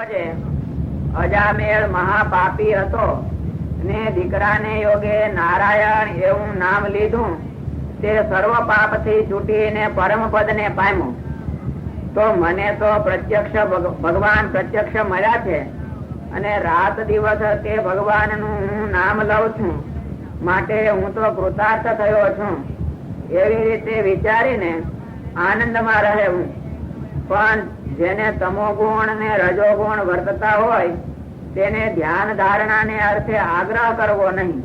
છે અજામેળ મહાપાપી હતો ને દીકરાને યોગે નારાયણ એવું નામ લીધું, તે સર્વ પાપ થી છૂટીને પરમ પદ ને પામ્યું. તો મને તો પ્રત્યક્ષ ભગવાન પ્રત્યક્ષ મળ્યા છે અને રાત દિવસ તે ભગવાન નું હું નામ લઉં છું, માટે હું તો કૃતાર્થ થયો છું. એવી રીતે વિચારીને આનંદમાં રહે હું. પણ જેને તમો ગુણ ને રજો ગુણ વર્તતા હોય તેને ધ્યાન ધારણા ને અર્થે આગ્રહ કરવો નહીં.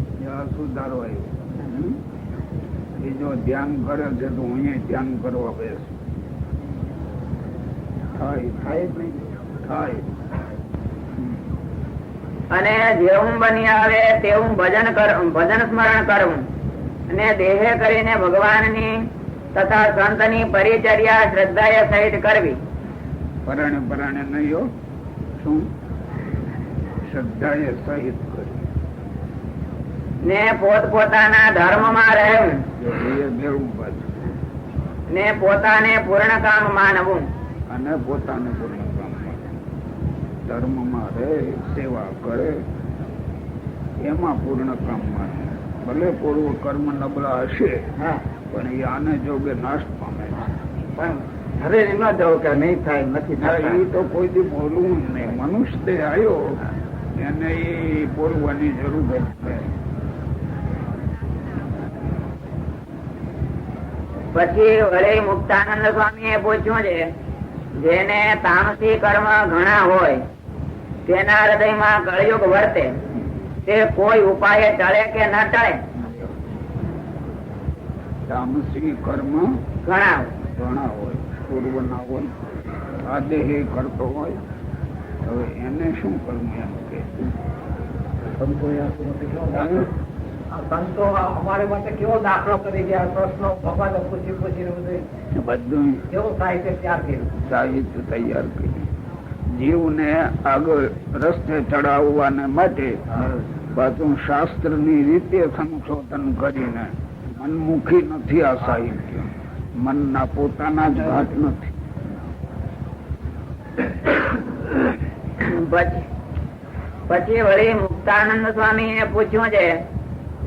સુધારો એ જો ધ્યાન કરે છે તો હું ધ્યાન કરવા બેસ થાય. અને જેવું બની આવે તેવું ભજન સ્મરણ કરવું અને દેહે કરીને ભગવાનની તથા સંતની પરિચર્યા શ્રદ્ધા સહિત કરવી. પરાણે નહીં શું શ્રદ્ધા સહિત કરવી ને પોતપોતાના ધર્મ માં રહેવું ને પોતાને પૂર્ણ કામ માનવું. અને પોતાને પૂર્ણ કામ ધર્મ માં રહે, સેવા કરે, એમાં પૂર્ણ કામ માને. ભલે પૂર્વ કર્મ નબળા હશે પણ એ આને જોગે નાશ પામે. પણ હવે ન જાવ કે નહીં થાય નથી થાય એ તો કોઈ દી બોલવું નહીં. મનુષ્ય દેહ આવ્યો એને એ બોલવાની જરૂર છે. પછી વળી મુક્તાનંદ સ્વામી એ પૂછ્યું છે, જેને તામસી કર્મ ઘણા હોય તેના હૃદયમાં કળયુગ વર્તે, તે કોઈ ઉપાય ટળે કે ન ટળે? તામસી કર્મ ઘણા હોય, પૂર્વ ના હોય, આ દેહ કરતો હોય, હવે એને શું કર્મ એમ કે સંતો અમારે માટે કેવો દાખલો કરી ગયા, પ્રશ્નો ભગવાન પૂછીને બધું કેવું સાહિત્ય તૈયાર કર્યું. જીવને આગળ રસ્તે ચડાવવાને માટે પાછું શાસ્ત્ર ની રીતે સંશોધન કરીને મનમુખી નથી આ સાહિત્ય, મનના પોતાના જ ઘાટ નથી. પછી વળી મુક્તાનંદ સ્વામી એ પૂછ્યું છે,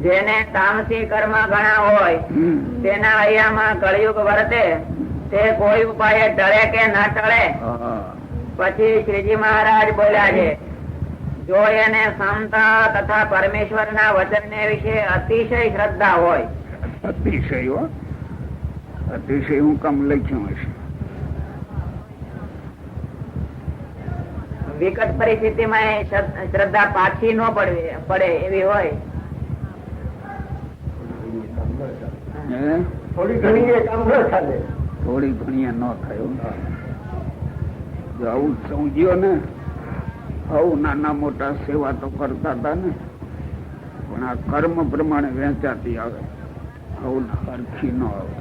જેને તામસી કર્મ ઘણા હોય તેના હૈયામાં કળયુગ વર્તે, તે કોઈ ઉપાય ટળે કે ના ટળે? પછી શ્રીજી મહારાજ બોલ્યા છે, જો એને સંત તથા પરમેશ્વર ના વચન ને વિશે અતિશય શ્રદ્ધા હોય. અતિશય હું કામ લખ્યું હશે? વિકટ પરિસ્થિતિમાં શ્રદ્ધા પાછી ન પડે એવી હોય. થોડી ઘણી ન થયો. આવું સમજ્યો ને, આવું નાના મોટા સેવા તો કરતા હતા ને, પણ આ કર્મ પ્રમાણે વહેંચાતી આવે, આવું હરખી ન આવે.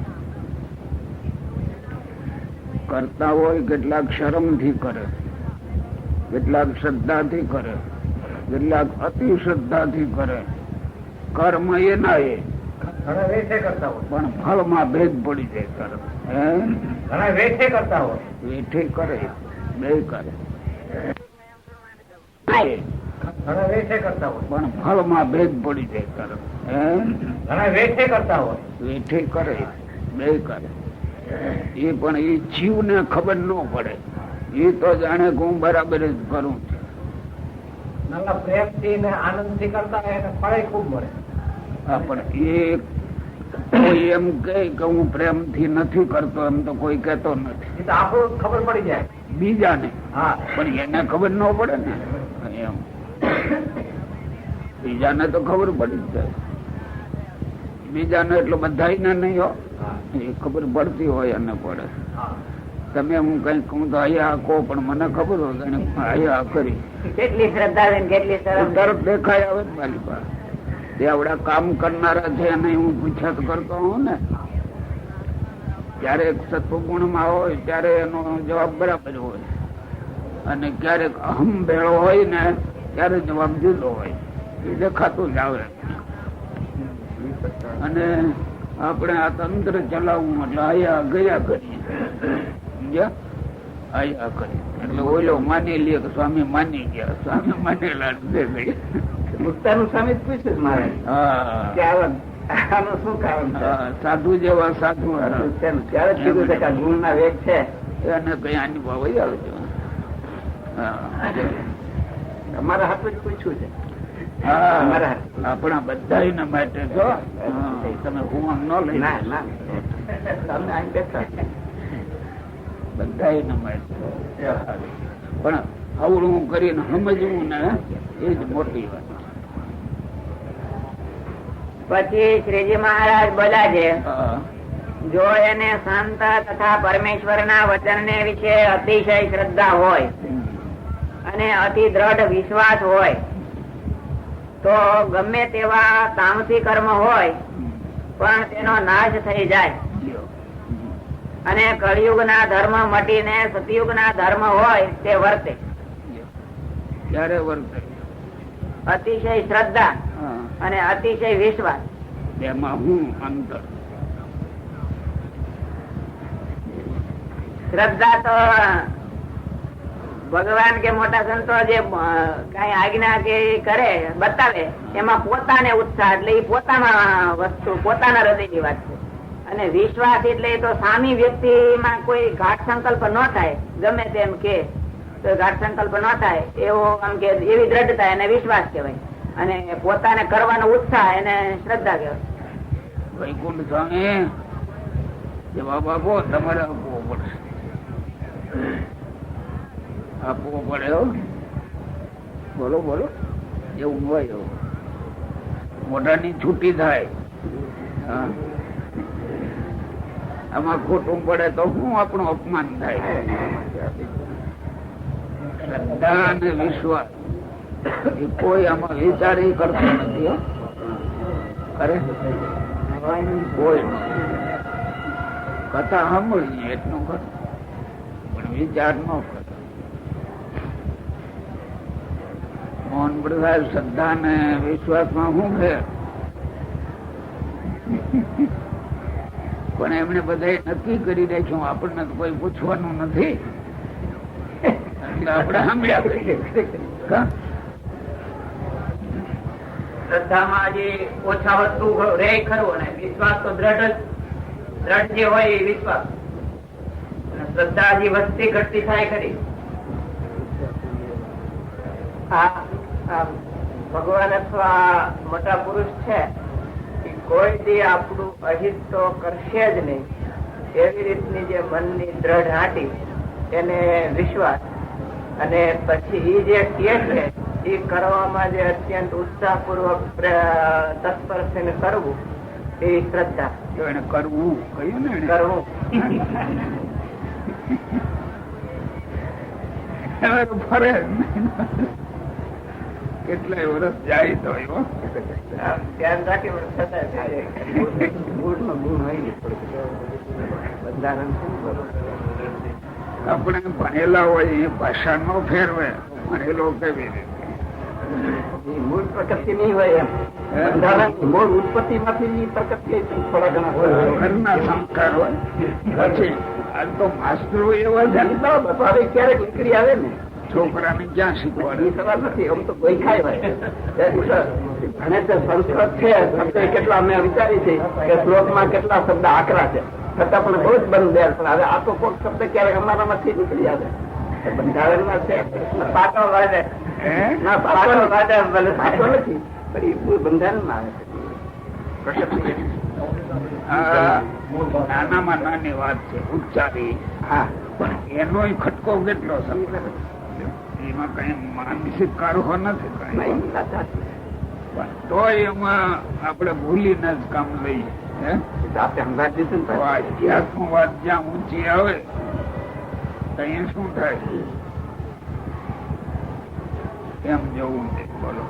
કરતા હોય કેટલાક શરમ થી કરે, કેટલાક શ્રદ્ધાથી કરે, કેટલાક અતિ શ્રદ્ધાથી કરે. કર્મ એ ના એ પણ ફળમાં ભેદ પડી જાય. તરત વેઠે કરતા હોય, વેઠે કરે, બે કરે પણ ફળમાં ભેદ પડી જાય. તરત વેઠે કરતા હોય, વેઠે કરે, બે કરે. એ પણ એ જીવ ને ખબર ન પડે. એ તો જાણે કે હું બરાબર જ કરું છું. પ્રેમ થી ને આનંદ થી કરતા હોય એને ફળ ખૂબ મળે. પણ એ કોઈ એમ કે હું પ્રેમ થી નથી કરતો એમ તો કોઈ કેતો નથી. આપણું ખબર પડી જાય બીજાને, પણ એને ખબર ન પડે ને. એમ બીજાને તો ખબર પડી જ જાય. બીજાને એટલે બધા નહીં હો, એ ખબર પડતી હોય એને પડે. તમે હું કઈ કહું તો અહીંયા કહો, પણ મને ખબર હોય એને અહીંયા કરી કેટલી શ્રદ્ધા કેટલી તરત દેખાય આવે મારી પાસે. તે આવડા કામ કરનારા છે એને હું પૂછત કરતો હોઉં ને, ક્યારેક સત્વગુણ માં હોય ત્યારે એનો જવાબ બરાબર હોય, અને ક્યારેક અહમ ભેળો હોય ને ત્યારે જવાબ જુદો હોય. એ દેખાતું જ આવે. અને આપણે આ તંત્ર ચલાવવું એટલે આયા ગયા કરીએ. આયા કરી એટલે ઓલો માની લે કે સ્વામી માની ગયા, સ્વામી માનેલા મુક્તાનું સ્વામી જ પૂછ્યું મારે કે આનું શું કારણ છે? સાધુ જેવા સાધુ ત્યારે જ કીધું છે કે ગુણ ના વેગ છે એને કઈ અનુભવ આવે છે. અમારા હાથું જ પૂછ્યું છે. આપણા બધા માટે જો તમે હું ન લઈ બધા માટે પણ અવળું કરીને સમજવું ને એ જ મોટી વાત. પછી શ્રીજી મહારાજ બોલ્યા છે, જો એને સંત તથા પરમેશ્વર ના વચન ને વિશે અતિશય શ્રદ્ધા હોય અને અતિ દ્રઢ વિશ્વાસ હોય તો ગમે તેવા તામસી કર્મ હોય પણ તેનો નાશ થઈ જાય અને કળિયુગ ના ધર્મ મટીને સતયુગ ના ધર્મ હોય તે વર્તે. ક્યારે વર્તે? અતિશય શ્રદ્ધા અને અતિશય વિશ્વાસ. એમાં હું અંતર? શ્રદ્ધા તો ભગવાન કે મોટા સંતો જે કઈ આજ્ઞા કે કરે બતાવે એમાં પોતાને ઉત્સાહ એટલે એ પોતાના વસ્તુ પોતાના હૃદયની વાત છે. અને વિશ્વાસ એટલે તો સામી વ્યક્તિમાં કોઈ ઘાટ સંકલ્પ ન થાય, ગમે તેમ કે તો ઘાટ સંકલ્પ ન થાય એવો આમ કે એવી દ્રઢતા એને વિશ્વાસ કહેવાય. અને પોતાને કરવાનો ઉત્સાહ એને શ્રદ્ધા કહેવાય. વૈકુંઠ સ્વામી જવાબ આપો, તમારે આપવો પડશે. આપવો પડે. બોલો બોલો. એવું હોય એવું મોઢાની છૂટી થાય. આમાં ખોટું પડે તો શું આપણું અપમાન થાય. શ્રદ્ધા અને વિશ્વાસ એ કોઈ આમાં વિચાર કરતો નથી. કરે કોઈ કથા સાંભળીએ એટલું ખરું, પણ વિચાર ન કરે. મોહન પ્રસાદ શ્રદ્ધા ને વિશ્વાસમાં શું છે? પણ એમણે બધા નક્કી કરી રાખ્યું, આપણને તો કોઈ પૂછવાનું નથી એટલે આપણે સાંભળ્યા કરીએ. શ્રદ્ધામાં જે ઓછા વસ્તુ રે ખરું અને વિશ્વાસ તો દ્રઢ જે હોય એ વિશ્વાસ. શ્રદ્ધા જે વધતી ઘટતી થાય ખરી. ભગવાન અથવા મોટા પુરુષ છે કોઈ દી આપણું અહિત તો કરશે જ નહીં એવી રીતની જે મનની દ્રઢ હાટી એને વિશ્વાસ. અને પછી એ જે કહે છે એ કરવામાં જે અત્યંત ઉત્સાહપૂર્વક તત્પર થઈને કરવું એ શ્રદ્ધા. એને કરવું કહ્યું ને, કરવું ફરે કેટલાય વર્ષ જાય તો ધ્યાન રાખી ગુણ હોય આપણે ભણેલા હોય એ ભાષા નો ફેરવે. ભણેલો કેવી રીતે મૂળ પ્રકૃતિ નહીં હોય એમ મૂળ ઉત્પત્તિ માંથી પ્રકૃતિ થોડા ઘણા ઘરના સંસ્કાર હોય. પછી આ તો માસ્ટરો એવા છે ક્યારેક નીકળી આવે ને છોકરાને ક્યાં શીખવાડે? સવાલ નથી. આમ તો કોઈ ખાય હોય અને સંસ્કૃત છે શબ્દ કેટલા અમે વિચારી છે કે શ્લોકમાં કેટલા શબ્દ આકરા છે છતાં પણ બહુ જ બંધ. પણ હવે આ તો કોઈ શબ્દ ક્યારેક અમારામાંથી નીકળી આવે. બંધારણમાં છે પાટો વાળે ના પાટો વાળે ભલે પાટો નથી પણ એ બંધારણમાં આવે છે. નાનામાં નાની વાત છે ઉચ્ચારી. હા પણ એનો ખટકો કેટલો સમય એમાં કઈ માનસિક કારહો નથી. તો એમાં આપણે ભૂલીને જ કામ લઈએ. અધ્યાત્મ વાત જ્યાં ઊંચી આવે ત્યાં શું થાય એમ જવું છે. બોલો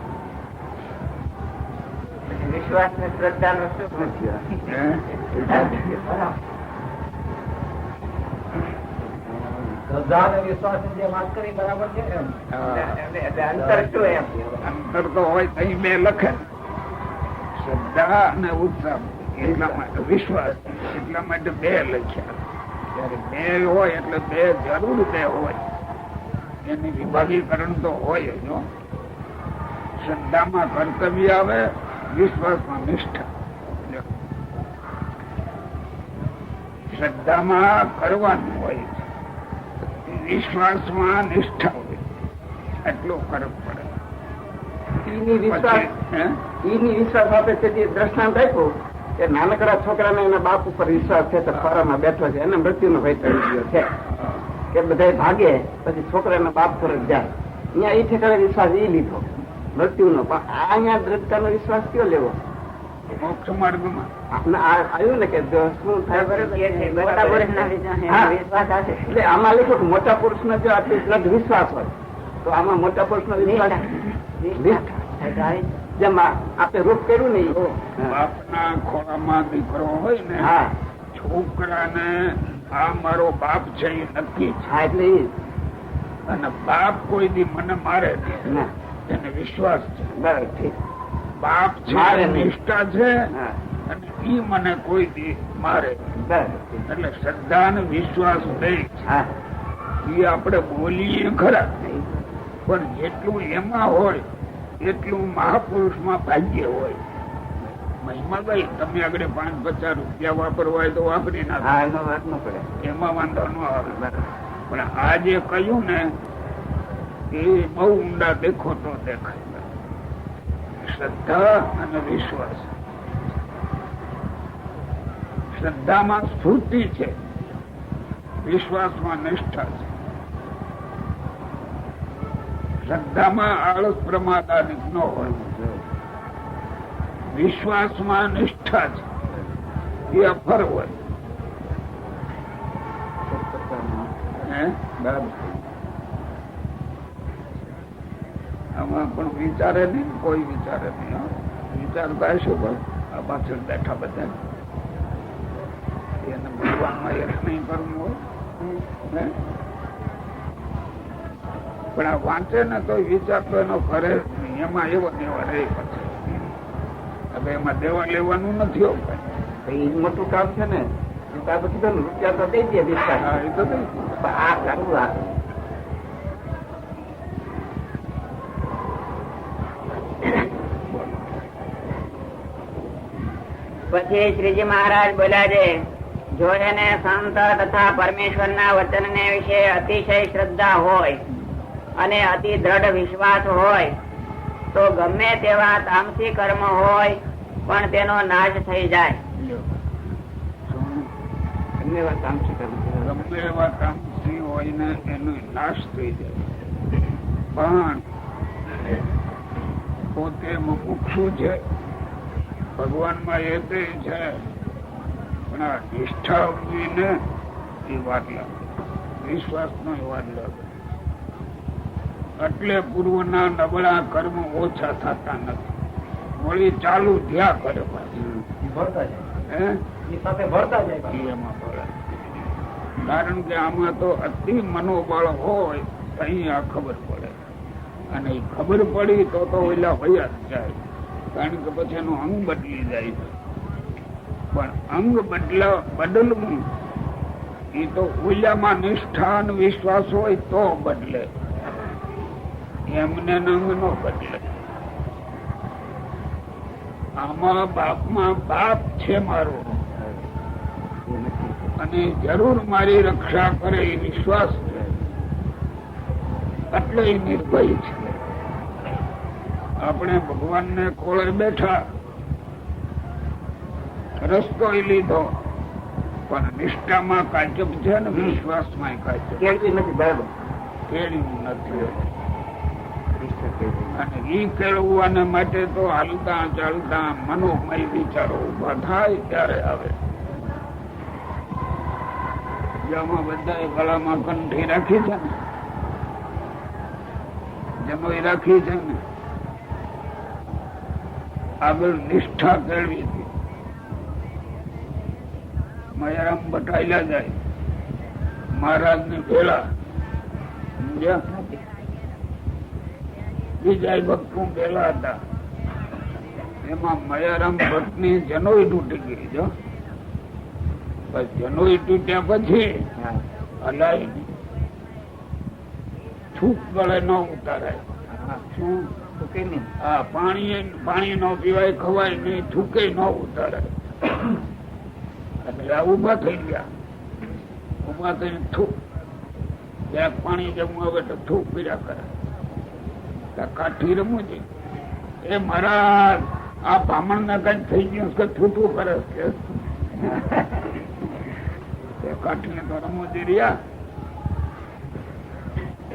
વિશ્વાસ ને શ્રદ્ધા નો શું શ્રદ્ધા અને વિશ્વાસ ની જે વાત કરી બરાબર છે. અંતર શું એમ? અંતર તો હોય કઈ બે લખે શ્રદ્ધા અને ઉત્સાહ એટલા માટે વિશ્વાસ એટલા માટે બે લખ્યા. ત્યારે બે હોય એટલે બે જરૂર બે હોય, એની વિભાગીકરણ તો હોય જ. શ્રદ્ધામાં કર્તવ્ય આવે, વિશ્વાસમાં નિષ્ઠા. શ્રદ્ધામાં કરવાનું હોય છે, વિશ્વાસમાં નિષ્ઠા હોય, એટલો ફરક પડે. ઈની વિશ્વાસ આપે છે. જે દ્રષ્ટાંત આપ્યું કે નાનકડા છોકરાને એના બાપ ઉપર વિશ્વાસ છે, તો ખોરામાં બેઠો છે, એને મૃત્યુનો ભય ટળી ગયો છે કે બધા ભાગે, પછી છોકરાના બાપ તરફ જાય. અહીંયા એ ઠેકાણે વિશ્વાસ એ લીધો મૃત્યુનો. પણ અહીંયા દ્રઢતાનો વિશ્વાસ કયો લેવો? મોક્ષ માર્ગમાં આવ્યું ને કે શું થાય, એટલે આમાં લખ્યું કે મોટા પુરુષ નો જો આટલું દ્રઢ વિશ્વાસ હોય તો આમાં મોટા પુરુષ નો વિશ્વાસ જેમ આપણે રૂપ કર્યું ને, બાપના ખોળામાં દીકરો હોય ને, છોકરાને આ મારો બાપ છે એ નક્કી છે. એટલે અને બાપ કોઈ દી મને મારે નહીં, એને વિશ્વાસ છે. બરાબર, ઠીક. બાપ છે નિષ્ઠા છે, અને ઈ મને કોઈ દી મારે. એટલે શ્રદ્ધા અને વિશ્વાસ બે એ આપણે બોલીએ ખરા, પણ જેટલું એમાં હોય એટલું મહાપુરુષ માં ભાગ્ય હોય. મહિમા ગઈ, તમે આગળ 5-50 રૂપિયા વાપરવા હોય તો વાપરી નાખો, એમાં વાંધો ન આવે. પણ આ જે કહ્યું ને એ બહુ ઊંડા દેખો તો દેખાય. શ્રદ્ધા અને વિશ્વાસ. શ્રદ્ધામાં સ્ફૂર્તિ છે, વિશ્વાસમાં નિષ્ઠા છે. શ્રદ્ધામાં આળસ પ્રમાદ આદિ ન હોય, વિશ્વાસમાં નિષ્ઠા છે, એ અફર હોય. આમાં પણ વિચારે નહીં, કોઈ વિચારે નહીં. વિચારતા હશે પણ આ પાછળ બેઠા બધા એને ભગવાનમાં એક નહીં કરવું હોય. પણ આ વાંચે ને તો વિચારતો એનો કરે નહીં, એમાં એવો દેવા રહે. પછી હવે એમાં દેવા લેવાનું નથી હોતું. એ મોટું કામ છે ને, રૂપિયા તો દઈ દે. એ તો આ કરવું પછી શ્રીજી મહારાજ બોલ્યા છે, જો એને સંત તથા પરમેશ્વરના વચનને વિશે અતિશય શ્રદ્ધા હોય અને અતિ દ્રઢ વિશ્વાસ હોય તો ગમે તેવા તામસી કર્મ હોય પણ તેનો નાશ થઈ જાય. ગમે એવા તામસી હોય ને એનો નાશ થઈ જાય. પણ પોતે મુમુક્ષુ છે, ભગવાનમાં એ તે છે, પણ આ નિષ્ઠા ને એ વાત લાગે, વિશ્વાસ નો એ વાત લાગે. એટલે પૂર્વના નબળા કર્મ ઓછા થતા નથી, વળી ચાલુ થયા કરે. કારણ કે આમાં તો અતિ મનોબળ હોય અહીં આ ખબર પડે, અને એ ખબર પડી તો ઓલા વયા જ જાય. કારણ કે પછી એનું અંગ બદલી જાય છે. પણ અંગ બદલવું એ તો ઓલામાં નિષ્ઠા અને વિશ્વાસ હોય તો બદલે, એમને અંગ નો બદલે. આમાં બાપમાં બાપ છે મારો, અને જરૂર મારી રક્ષા કરે એ વિશ્વાસ છે, એટલે એ નિર્ભય છે. આપણે ભગવાનને ખોળે બેઠા, રસ્તો લીધો, પણ નિષ્ઠામાં કાચપ છે ને વિશ્વાસમાં કાચપ કેળવી નથી. બરાબર, કેળવ્યું નથી. અને ઈ કેળવવાને માટે તો હાલતા ચાલતા મનોમય વિચારો ઉભા થાય ત્યારે આવે. જેમાં બધા ગળામાં કંઠી રાખી છે ને, જનોઈ રાખી છે ને, આગળ નિષ્ઠા કેળવી હતી. મયારામ બટાયેલા જાય મહારાજ ની ભેળા, બીજા ભક્તું ભેળા હતા. એમાં મયારામ ભટ્ટ ની જનોઈ તૂટી ગઈ. જો બસ જનોઈ તૂટ્યા પછી હલાય નહીં. છૂક ગળે ન ઉતારાય. શું? હા, પાણી નો પીવાય, ખવાય નહીં, થૂકે ન ઉતારાય. એટલે ઉભા થઈ ગયા. ઉભા થઈને થૂક, ક્યાંક પાણી જમવું આવે તો થૂક પીડા કરે. કાઠી રમવું છે એ મારા આ બ્રાહ્મણ ને કઈ થઈ ગયું કે છૂટું કરે છે. કાઠી ને તો રમૂજી રહ્યા.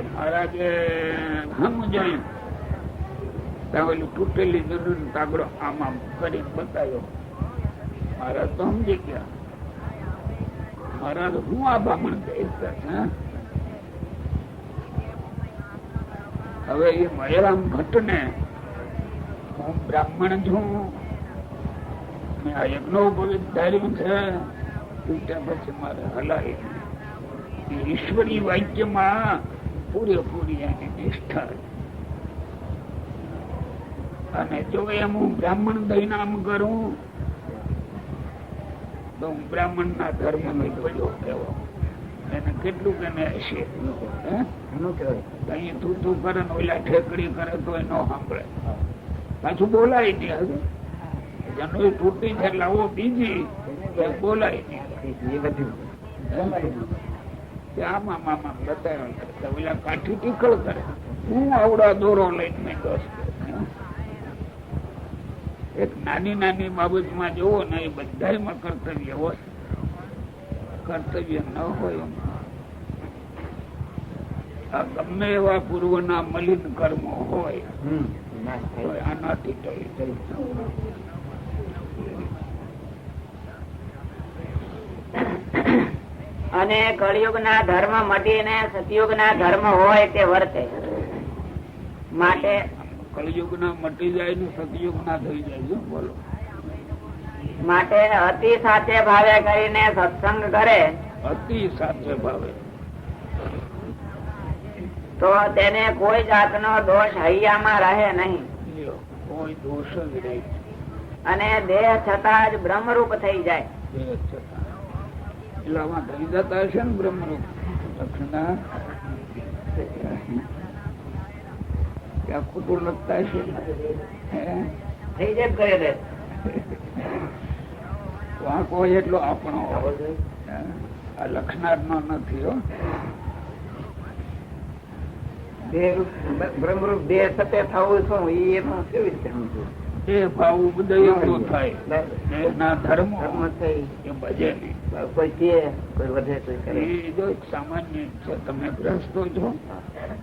મહારાજે સમજાયું ઓલું તૂટેલી જરૂર કાગડો આમ આમ કરી બતાવ્યો. મહારાજ તો સમજી ગયા. મહારાજ હું આ બ્રાહ્મણ હવે એ મયરામ ભટ્ટ ને હું બ્રાહ્મણ છું, આ યજ્ઞોપવિત ધાર્યું છે, તૂટ્યા પછી મારે હલાય. ઈશ્વરી વાક્યમાં પૂરેપૂરી એની નિષ્ઠા. અને જો એમ હું બ્રાહ્મણ દઈને આમ કરું તો હું બ્રાહ્મણ ના ધર્મ નો ધ્વજો કહેવો. એને કેટલું એને હશે. કઈ તું તું કરે ને ઓલા ઠેકડી કરે તો એ ન સાંભળે. પાછું બોલાય નહીં. જનોઈ તૂટી છે એટલે આવો બીજી બોલાય નહીં. આમાં મામા બતાવ્યા ઓલા કાઠી ટીકળ કરે. હું આવડા દોરો લઈને મેં દોસ્ત. એક નાની નાની બાબતમાં જોવો ને એ બધામાં કર્તવ્ય હોય. કર્તવ્ય ન હોય ગમે એવા પૂર્વના મલિન કર્મો હોય આનાથી ટળી. અને કળિયુગ ના ધર્મ મટીને સતયુગ ના ધર્મ હોય તે વર્તે. માટે કળિયુગ ના મટી જાય ને સતયુગ ના થઈ જાય. બોલો. માટે અતિ સાચે ભાવે કરીને સત્સંગ કરે. અતિ સાચે ભાવે તો તેને કોઈ જાતનો દોષ હૈયામાં રહે નહીં. કોઈ દોષ જ નહીં. અને દેહ છતાં જ બ્રહ્મરૂપ થઈ જાય. દેહ છતાં એટલામાં થઈ જતા હશે ને બ્રહ્મરૂપ. લક્ષણા ત્યાં ખોટું લગતા હશે. થઈ જાય કરે દે. વાંકો એટલો આપણો આ લક્ષણાર નો નથી. હો બ્રહ્મરૂપ દેહ સતે થવું શું એનું કેવી રીતે સમજવું? એ ભાવ બધું એટલું થાય. એના ધર્મ એ ભજે નહીં. કોઈ કે કોઈ વધે કોઈ કરે. એ જો સામાન્ય છે. તમે ગ્રસ્તો છો,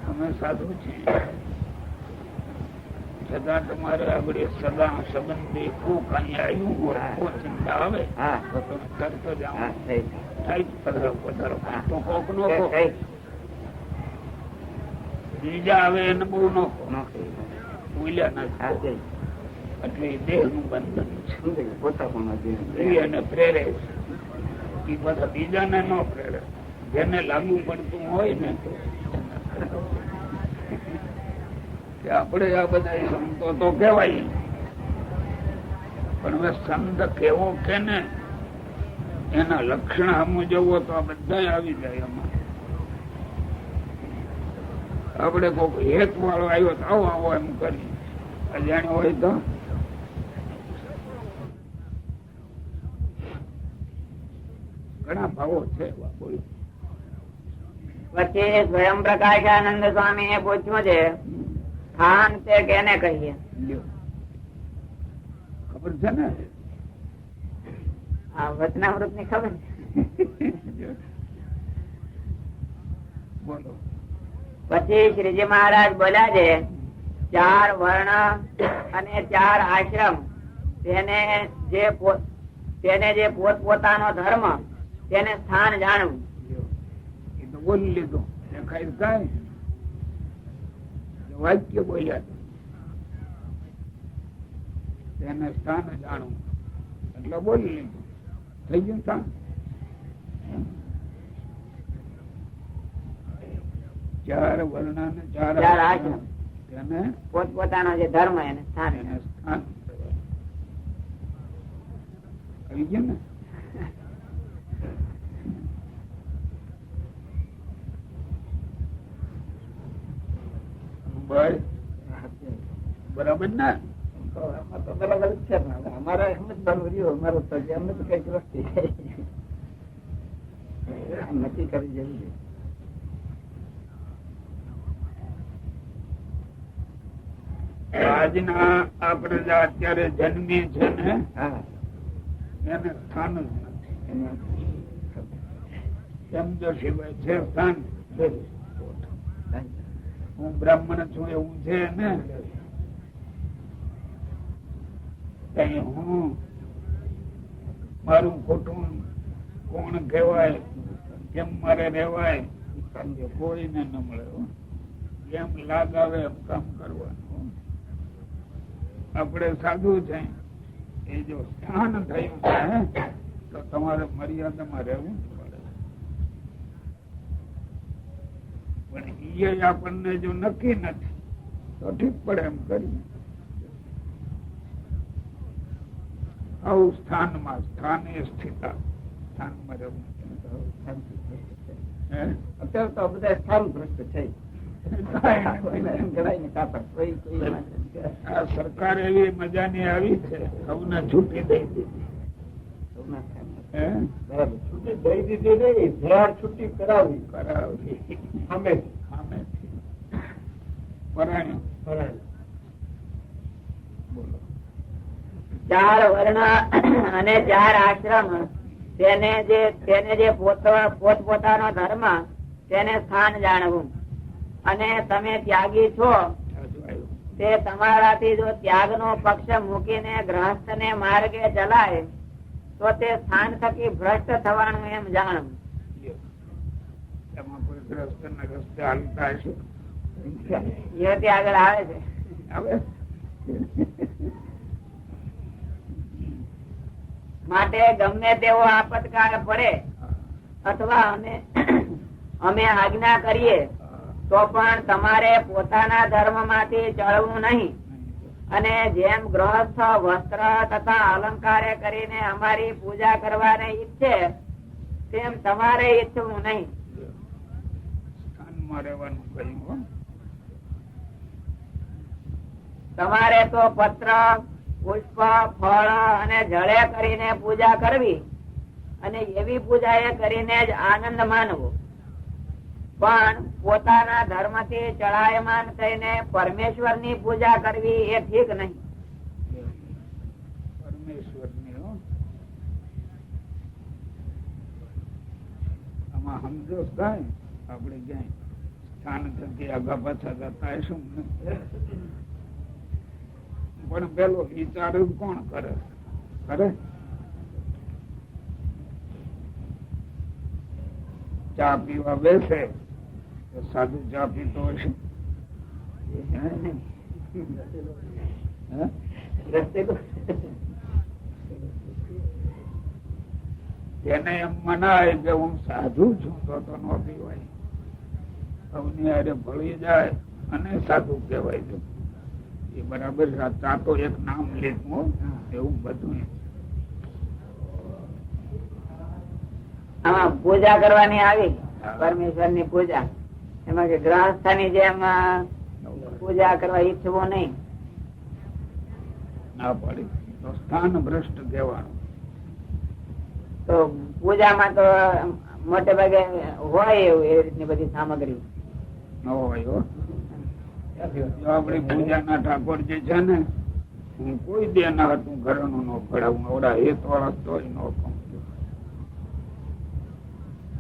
તમે સાધુ છે, છતાં તમારે આગળ સદા સંબંધી કોક અહીંયા આવ્યું હોય, કોઈ ચિંતા આવે તો તમે તરત જ થાય પધારો પધારો. તો કોક નો બીજા આવે એને બહુ નો બોલ્યા નથી. એટલે દેહ નું બંધન છે. પોતા એને પ્રેરે એ બધા બીજાને ન પ્રેરે. જેને લાગુ પડતું હોય ને આપણે આ બધા સંતો તો કહેવાય, પણ હવે સંત કેવો કે ને એના લક્ષણ સમજવો તો આ બધા આવી જાય. એમાં આપણે કોઈ હેત વાળો આવ્યો તો આવો આવો એમ કરી, અજાણ્યો હોય તો ઘણા ભાવો છે. પછી સ્વયં પ્રકાશાનંદ સ્વામી એ પૂછ્યું છે, ખાન તે કેને કહીએ? ખબર છે ને આ વચનામૃત ની ખબર. બોલો. પછી શ્રીજી મહારાજ બોલ્યા છે, 4 વર્ણ અને 4 આશ્રમ તેને જે પોતપોતાનો ધર્મ તેને સ્થાન જાણવું. એ તો બોલી લીધું. દેખાય કઈ વાક્ય બોલ્યા તેને સ્થાન જાણવું એટલે બોલી લીધું. થઈ ગયું સ્થાન. 4 વર્ણ અને 4 આશ્રમ તેને પોતપોતાનો જે ધર્મ એને સ્થાન. આવી ગયું ને. ભાઈ બરાબર ને? તો બરાબર જ છે ને. અમારે સમજવાનું રહ્યું. અમારે તો એમને તો કઈક વસ્તુ નક્કી કરી જેવું છે. આજના આ પ્રજા અત્યારે જન્મી છે ને એને સ્થાન જ નથી. કેમ જો સિવાય છે સ્થાન? હું બ્રાહ્મણ છું એવું છે ને? કઈ હું મારું કુટુંબ કોણ કહેવાય, કેમ મારે રહેવાય, કોઈને ન મળે. એમ લાગ આવે એમ કામ કરવાનું. આપણે સાધુ છે એ જો સ્થાન થયું છે તો તમારે મર્યાદામાં રહેવું જ પડે. પણ એ આપણને જો નક્કી નથી તો ઠીક પડે એમ કરીએ. આવું સ્થાનમાં સ્થાને સ્થિતા, સ્થાનમાં રહેવું. અત્યારે તો બધા સ્થાન ભ્રષ્ટ છે. આ સરકાર એવી મજાની આવી છે, સૌને છૂટી દઈ દીધી. છૂટી દઈ દીધી નહીં, જાહેર છૂટી કરાવી અમે પરાયણ. બોલો. 4 વર્ણ અને 4 આશ્રમ તેને જે પોતપોતાનો ધર્મ તેને સ્થાન જાણવું. અને તમે ત્યાગી છો તે તમારાથી જો ત્યાગ નો પક્ષ મૂકીને ગ્રહસ્થ ને માર્ગે ચલાય તો તે સ્થાન થકી ભ્રષ્ટ થવાનું એમ જાણવું. એમાં કોઈ ગ્રસ્ત ના રસ્તે હાલતા હશે એ આગળ આવે છે. માટે ગમે તેવો આપતકાળ પડે અથવા અમે આજ્ઞા કરીએ તો પણ તમારે પોતાના ધર્મ માંથી ચળવું નહીં. અને જેમ ગ્રહસ્થ વસ્ત્ર તથા અલંકારે કરીને અમારી પૂજા કરવાને ઈચ્છે તેમ તમારે ઈચ્છવું નહીં. સ્થાનમાં રહેવાનું કહ્યું. તમારે તો પત્ર, પુષ્પ, ફળ અને જળે કરીને પૂજા કરવી અને એવી પૂજા એ કરીને જ આનંદ માનવો. પણ પોતાના ધર્મ થી ચડાયમાન થઈને પરમેશ્વર ની પૂજા કરવી એ ઠીક નહીં. પરમેશ્વર ની આમાં સમજો થાય. આપણે ક્યાંય સ્થાન થકી આગા પાછા જતા હશું પણ પેલો વિચાર કોણ કરે? ચા પીવા બેસે સાધુ ચા પીતો હશે? એને એમ મનાય કે હું સાધુ છું તો ન પીવાય. સૌની હારે ભળી જાય અને સાધુ કહેવાય છે. એ બરાબર. ચા તો એક નામ લીધું એવું બધું. આમાં પૂજા કરવાની આવી પરમેશ્વર ની પૂજા, એમાં કે ગ્રહસ્થની જેમ પૂજા કરવા ઈચ્છવો નહીં. ના પાડી તો સ્થાન ભ્રષ્ટ કહેવાનું. તો પૂજામાં તો મોટે ભાગે હોય એવું એ રીતની બધી સામગ્રી ન હોય. આપડી પૂજા ના ઠાકોરજી છે ને, હું કોઈ દે ના હતું ઘરનું ન ખડાવું. ઓડા હેત વાળા તોય ન કહું.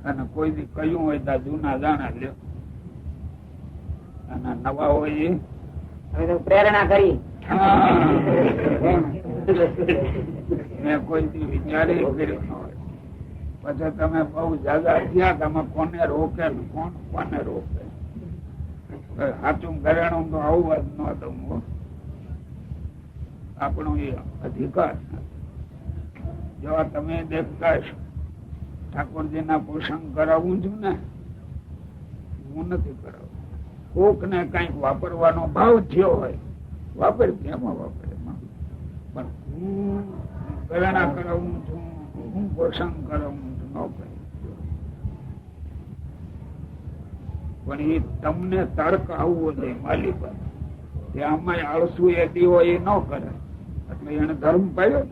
અને કોઈ દી કયું હોય તો જૂના જાણા લ્યો અને નવા હોય એ પ્રેરણા કરી. મેં કોઈ દી વિચારી કર્યું ન હોય. પછી તમે બહુ જાગા થયા, તમે કોને રોકે ને કોને રોકે? સાચું ઘરેણું તો આવું જ ન દઉં. આપણો એ અધિકાર. જો તમે દેખતા છો ઠાકોરજી ના પોષણ કરાવું છું ને, હું નથી કરાવું. કોક ને કઈક વાપરવાનો ભાવ થયો હોય વાપર, એમાં વાપરે. પણ હું ઘરેણા કરાવું છું, હું પોષણ કરાવું છું ન કહી. પણ એ તમને તર્ક આવવો જોઈએ માલિક કે આમાં આળસુ એડી હોય એ ન કરે એટલે એને ધર્મ પાડ્યો.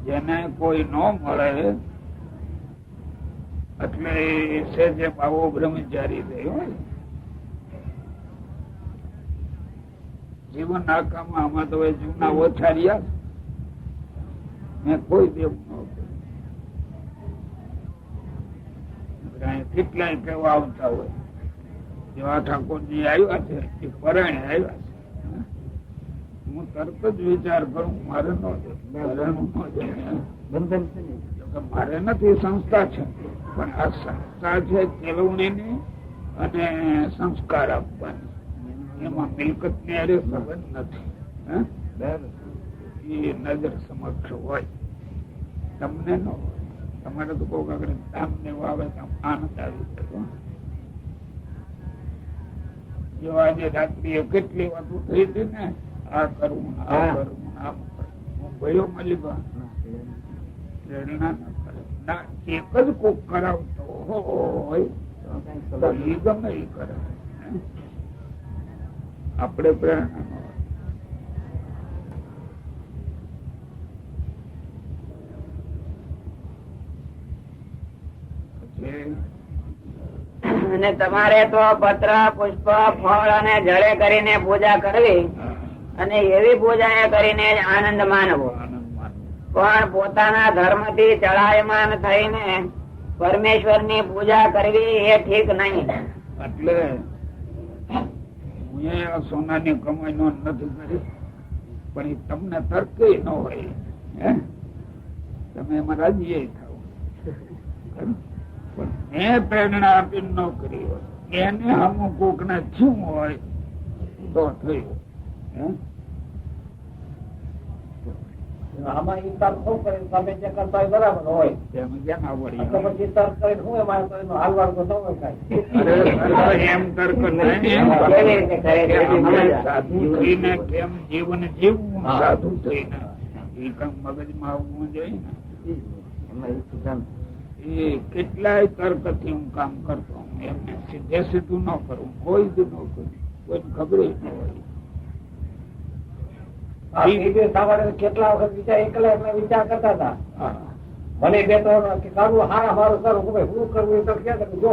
જેને કોઈ ન મળે એટલે છે જે બાવો બ્રહ્મચારી થયો જીવન આખામાં આમાં તો જૂના ઓછા રહ્યા મેં કોઈ દેવું ન કેટલાય કેવા આવતા હોય જેવા ઠાકોરજી આવ્યા છે એ પરાણે આવ્યા છે. હું તરત જ વિચાર કરું મારે મારે નથી સંસ્થા છે પણ આ સંસ્થા છે કેળવણીની અને સંસ્કાર આપવાની એમાં મિલકત ની અરે સંબંધ નથી. એ નજર સમક્ષ હોય તમને ન હોય. તમારે તો કોઈ આગળ ધામ ને આવે તો આનંદ આવી ગયો. જો આજે રાત્રિએ કેટલી વાતો થઈ હતી ને આ કરવું આ કરવું આમ હું ભયો મળી પ્રેરણા ના એક જ કોક કરાવતો હોય તો એ ગમે એ કરે આપણે પ્રેરણા ન અને તમારે તો પત્ર પુષ્પ ફળ અને જળે કરીને પૂજા કરવી અને એવી પૂજા કરીને જ આનંદ માનવો. પણ પોતાના ધર્મ થી ચડાયમાન થઈને પરમેશ્વર ની પૂજા કરવી એ ઠીક નહીં. એટલે હું આ સોનાની કમાઈ નો નથી કરી પણ એ તમને તર્ક ન હોય તમે એમાં રાજી થાવ. પણ મેં પ્રેરણા આપી ન કરી હોય એને અમુક કોક ના થયું હોય તો થયું. આમાં ઈ તર્ક શું કરે તમે જે કરતા હોય બરાબર હોય એમ ક્યાં આવડી પછી તર્ક કરીને શું એમાં હાલવાડ તો ન થાય. એમ તર્ક સાધુ થઈને કેમ જીવન જીવવું સાધુ થઈને એ કામ મગજમાં આવવું જોઈએ ને. એ કેટલાય તર્ક થી હું કામ કરતો એમને સીધે સીધું ન કરવું કોઈ જ ન કરવું કોઈ ખબર ન હોય. કેટલા વખત વિચાર એકલા વિચાર કરતા હતા મને બે તો કરવું હારા મારું કરું હું કરવું તો ક્યાં જો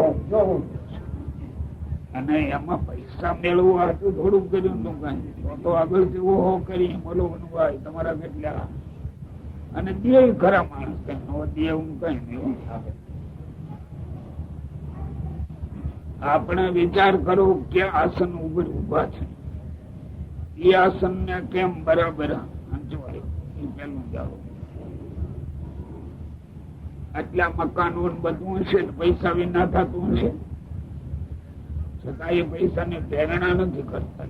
અને એમાં પૈસા મેળવવું હતું થોડું કર્યું તું કઈ તો આગળ જેવો હો કરી બોલો ભાઈ તમારા કેટલા અને દે ખરા માણસ કઈ દે હું કઈ નહીં. આપણે વિચાર કરો કે આસન ઉભા છે એ આસન ને કેમ બરાબર હંચવાય એ પેલું જાઓ. આટલા મકાનો બધું હશે પૈસા વિના થતું હશે છતાં એ પૈસા ની પ્રેરણા નથી કરતા.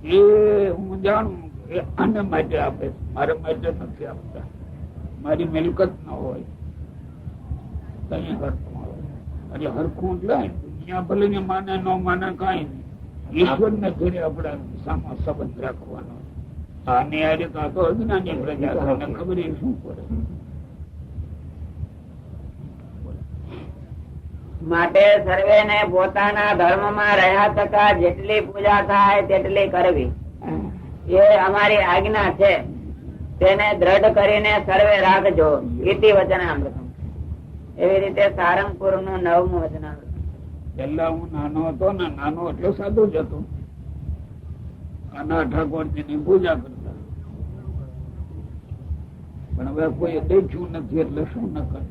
એ હું જાણું એ આને માટે આપે મારા માટે નથી આપતા. મારી મિલકત ન હોય કઈ હરખું આવે એટલે હરખું એટલે દુનિયા ભલે ને માને ન માને કઈ નહીં ઈશ્વર ને ઘરે આપડા સામો સંબંધ રાખવાનો. આની આરે તો અજ્ઞાની પ્રજા ખબર શું પડે. માટે સર્વે ને પોતાના ધર્મ માં રહ્યા તથા જેટલી પૂજા થાય તેટલી કરવી એ અમારી આજ્ઞા છે. તેને દ્રઢ કરીને સર્વે રાખજો. ઇતિ વચનામૃતમ. એવી રીતે સારંગપુર નું 9મું વચનામૃત. પેલા હું નાનો હતો ને નાનો એટલો સાદો જ હતો. આના ઠાકોરજી ની પૂજા કરતા પણ હવે કોઈ દેખ્યું નથી એટલે શું ન કરે.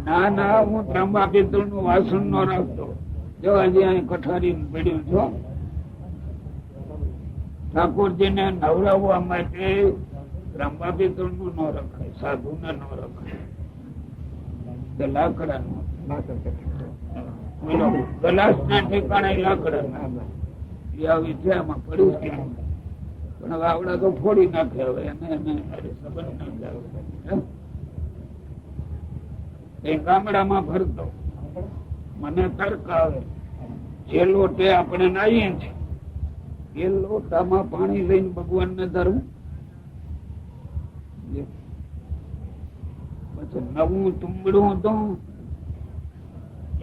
ના ના હું ત્રંબા પિત્તળ નું વાસણ નો રાખતો. જો હજી અહીં કઠારી પડ્યું છો ઠાકોરજી ને નવરાવવા માટે ત્રંબા પિત્તળ નું ન રખાય સાધુ ને ન રખાય. લાકડા નું ગલાસ ના ઠેકાણે લાકડા એ આવી છે એમાં પડ્યું ક્યાં પણ હવે આવડા તો ફોડી નાખે. હવે એને સંબંધ ના જાવ. એ ગામડામાં ફરતો મને તર્ક આવે જે લોટે આપણે નાહીએ છીએ એ લોટામાં પાણી લઈને ભગવાન ને ધરવું નવું તુંબડું હતું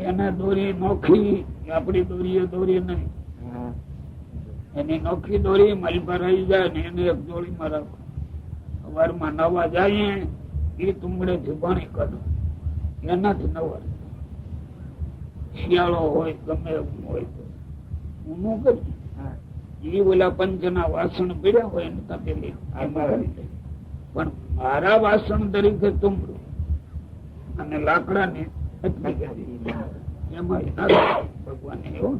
એને દોરી નોખી, આપડી દોરી દોરી નહીં, એની નોખી દોરી મારી પર રહી જાય ને એને એક જોડીમાં રાખો. સવારમાં નવા જાય એ તુંબડે થી પાણી કાઢો, એનાથી નવા. શિયાળો હોય ગમે એવું હોય તો હું ન કરી એ ઓલા પંચના વાસણ પીડ્યા હોય એને તપેલી પણ મારા વાસણ તરીકે તુંબડું અને લાકડા ને ભગવાન એવું.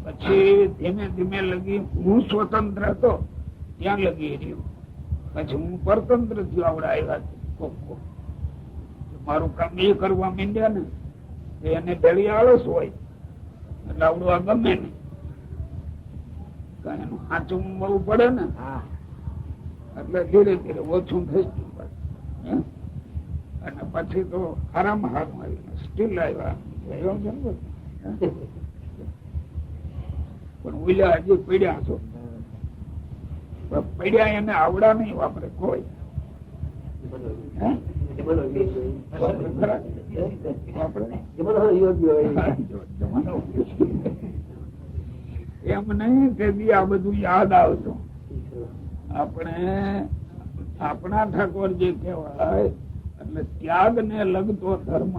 પછી ધીમે ધીમે લગી હું સ્વતંત્ર હતો ત્યાં લગી રહ્યો. પછી હું પરતંત્ર થયો. આવડે આવ્યા કોક મારું કામ એ કરવા માંડ્યા ને એને ભેળી આળસ હોય એટલે આવડું આ ગમે ને એનું સાચું મળવું પડે ને એટલે ધીરે ધીરે ઓછું થઈ ગયું. અને પછી તો આરામ હાથ આવી સ્ટીલ આવ્યા પણ ઉલ્યા હજી પીડ્યા છો. પીડ્યા એને આવડા નહીં વાપરે કોઈ. એમ નહીં કે આ બધું યાદ આવતું. આપણે આપણા ઠાકોર જે કહેવાય એટલે ત્યાગ ને લગતો ધર્મ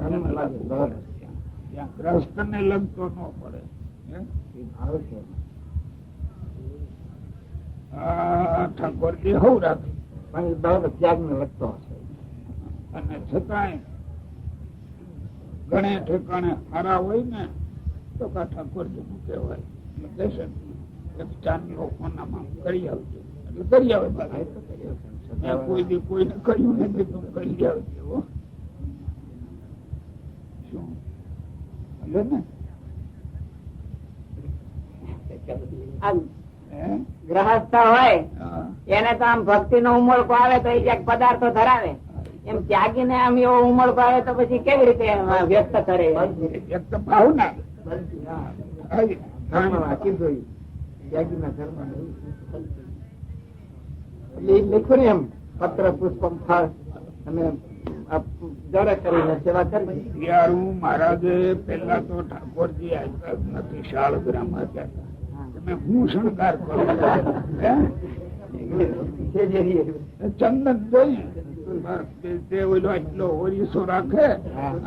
ત્યાં ગ્રસ્ત ને લગતો ન પડે. ઠાકોરજી હવ રાખે ત્યાગ ને લગતો હશે. અને છતાંય ઘણે ઠેકાણે હારા હોય ને તો કા ઠાકોરજી નું કહેવાય એક ચાંદલો કોનામાં કરી આવજો એટલે કરી આવે. કોઈ દી કોઈને કર્યું નથી તો કરી આવજો. શું ને ગ્રહસ્થ હોય એને તો આમ ભક્તિ નો ઉમળકો આવે તો એક પદાર્થો ધરાવે. એમ ત્યાગી ને આમ એવો ઉમળકો આવે તો પછી કેવી રીતે વ્યક્ત કરે? વ્યક્ત ભાવના લખ્યું ને એમ પત્ર પુષ્પમ ફળ અને જરા કરીને સેવા કરી. મહારાજે પેલા તો ઠાકોરજી આવ્યા નથી શાળગ્રામ હતા. તમે હું શણગાર કરો ચંદન જોઈએ એટલો ઓરીસો રાખે